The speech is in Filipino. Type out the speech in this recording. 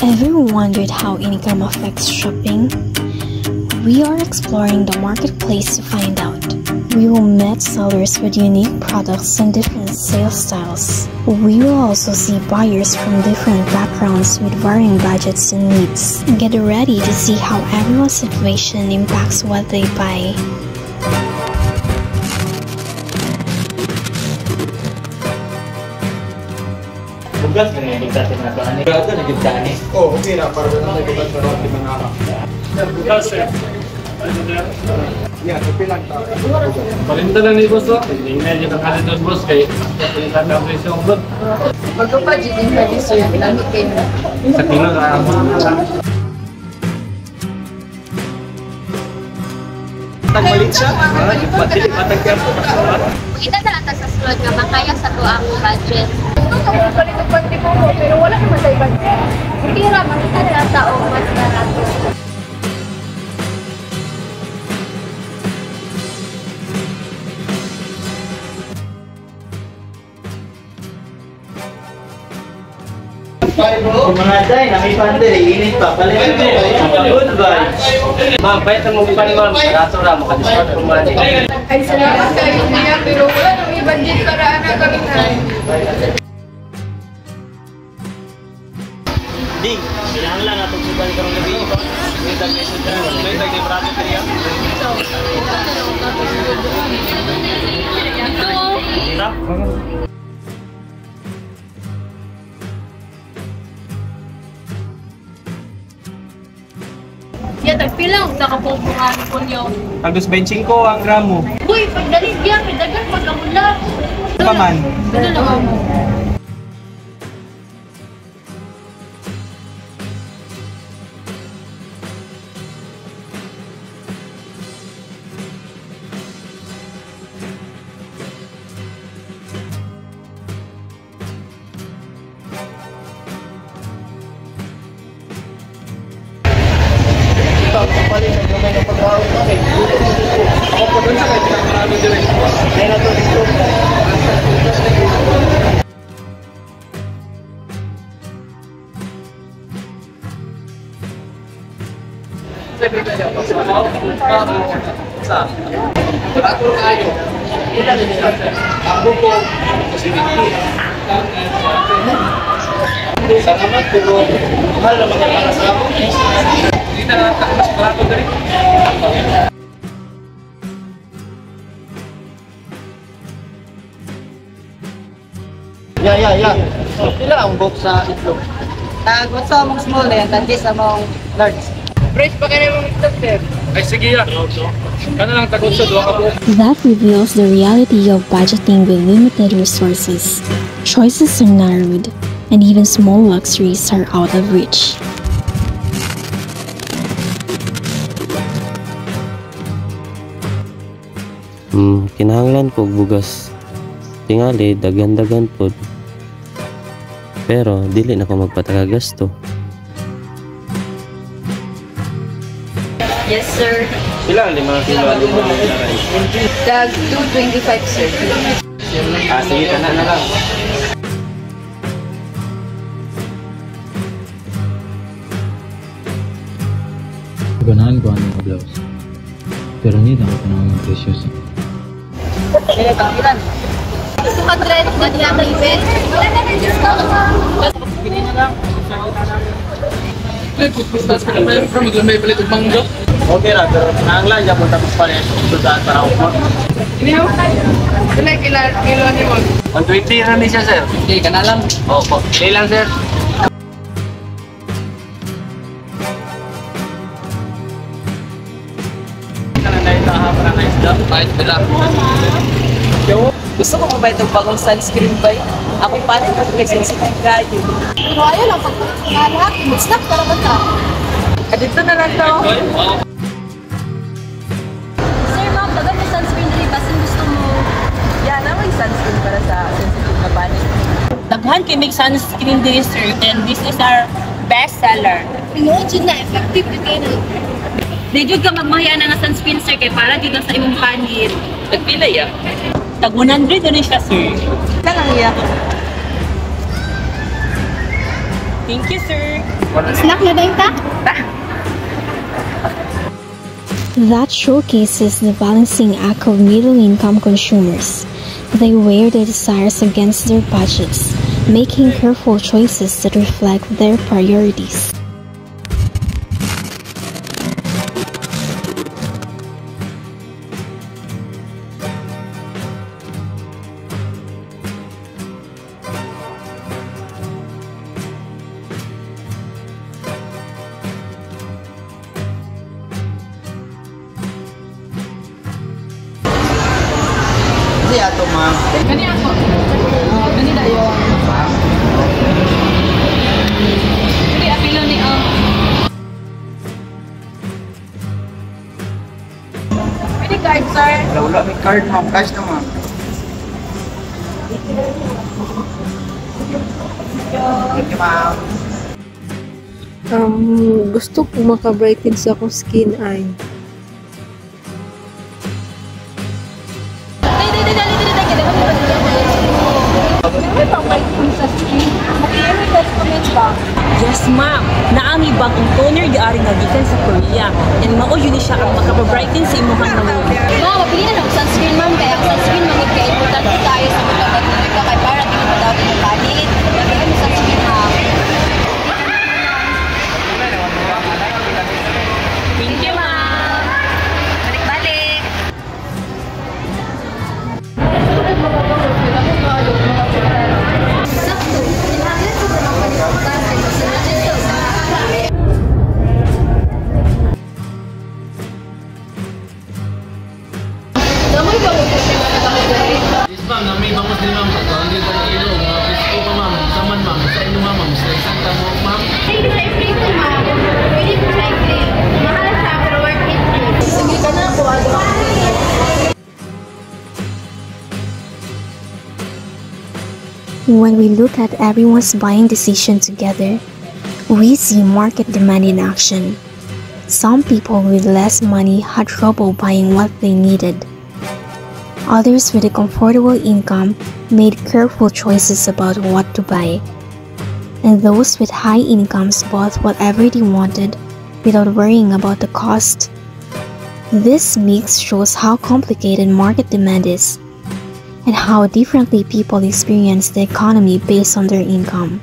Ever wondered how income affects shopping? We are exploring the marketplace to find out. We will meet sellers with unique products and different sales styles. We will also see buyers from different backgrounds with varying budgets and needs. Get ready to see how everyone's situation impacts what they buy. Bugas na yung bigtatin na ito. Ano na bigtatin? Oo, okay na. Para na nagbugas na rin mga anak. Bugas sir. Yan, pilang tayo. Palinta lang ni boss o. Hindi nga yung kakalit doon boss kay palinta na ako yung boss. Magpapajit din pa din sir. Pinamit kayo na. Sa kino na ako. Tagmalit siya? Matilig matagyan po. Kita na lang sa sulod nga makaya sa to ang budget. Ito sa mga palitupan di mo pero wala naman sa ibang. Hindi raman kita na lang tao mas barato. Mga day, nakipanda init pa. Palit goodbye. Ma'am, bayad na mo pa ni ma'am. Kaso ra, makadiscount po man. Ay salamat kayo niya pero wala nang ibang din para na kami na. Ding, kailangan lang atong sudan karong gabi ba? May dagay sa daan. May dagay brato kaya. Ito. Ya tagpilang sa kapupungan ko niyo. Tagdos 25 ang gramo. Uy, pagdalit diyan, may dagan pagkamula. Paman. Ano lang mo? Ako po dun sa kahit marami din rin. Ayun na to dito. Ako kayo. Ang buko. Salamat pero mahal naman yung para sa ako. Hindi na mas plato din. Ya. Pila ang box sa itlog? Tagot sa among small na yan, tandis among large. Fresh pa kayo mong itlog, sir. Ay sige ya. Kana lang tagot sa duha ka buko. That reveals the reality of budgeting with limited resources. Choices are narrowed, and even small luxuries are out of reach. Kinahanglan ko bugas. Tingali dagan-dagan pod. Pero dili na ko magpatagagasto. Yes, sir. Ilang 5 kilo Tag 225, sir. sige kana na lang. Ganahan ko ang mga blouse. Pero hindi na ako ng presyoso. Kaya kapilan. 200 na diyan na event. Wala na rin discount. Pili na lang. Okay ra, pero nanglan ya punta pa rin sudan para ako. Wala kilo ni mo. 120 ra ni siya sir. Okay, kana lang. Opo. Ilan sir? Kana na itaha para na isda. Kahit pila. Gusto ko mabay itong bagong sunscreen ba? Ako'y paano ko sensitive kayo. Pero ayaw lang pagkakalat. Mag-snap ka naman ka. Dito na lang to. Sir, ma'am, dagan may sunscreen rin. Basta gusto mo. Yan, may sunscreen para sa sensitive na body. Daghan kay make sunscreen diri sir, and this is our best seller. Imagine na effective na kayo na. Di jud ka magmahiya na nga sunscreen sir kay para dito sa imong panit. Nagpila ya? Tag 100 rin siya sir. Lang iya. Thank you, sir. Snack na din ta? That showcases the balancing act of middle-income consumers. They weigh their desires against their budgets, making careful choices that reflect their priorities. Hindi ato, ma'am. Kani ako. Kani dayo. Hindi apilo ni Pwede card, sir. Wala may card, ma'am. Cash na, ma'am. Thank you, ma'am. Gusto ko maka-brighten sa akong skin ay. Yes, ma'am. Naami bang ang toner giari nga gikan sa Korea. And mao yun siya ang makapabrighten sa imuhang namon. Ma'am, mapili na ng sunscreen, ma'am. Kaya ang sunscreen, ma'am, kaya importante tayo sa mga pag-tuloy ka kay para tingin mo daw ng palit. Lagyan mo sunscreen, ma'am. Thank you, ma'am. Balik-balik. Sakto. Ilagay ko na ng pagkakas ay masinadito. Damoy ba mo kasi Yes, ma'am. May bangos din, ma'am. 200 ang kilo. Mga pisko pa, ma'am. Saman, ma'am. Sa inyo, ma'am. Sa isang tamo, ma'am. Pwede sa ito, ma'am. Pwede ko sa cream. Mahal siya, pero worth it. Sige ka na po. When we look at everyone's buying decision together, we see market demand in action. Some people with less money had trouble buying what they needed. Others with a comfortable income made careful choices about what to buy. And those with high incomes bought whatever they wanted without worrying about the cost. This mix shows how complicated market demand is and how differently people experience the economy based on their income.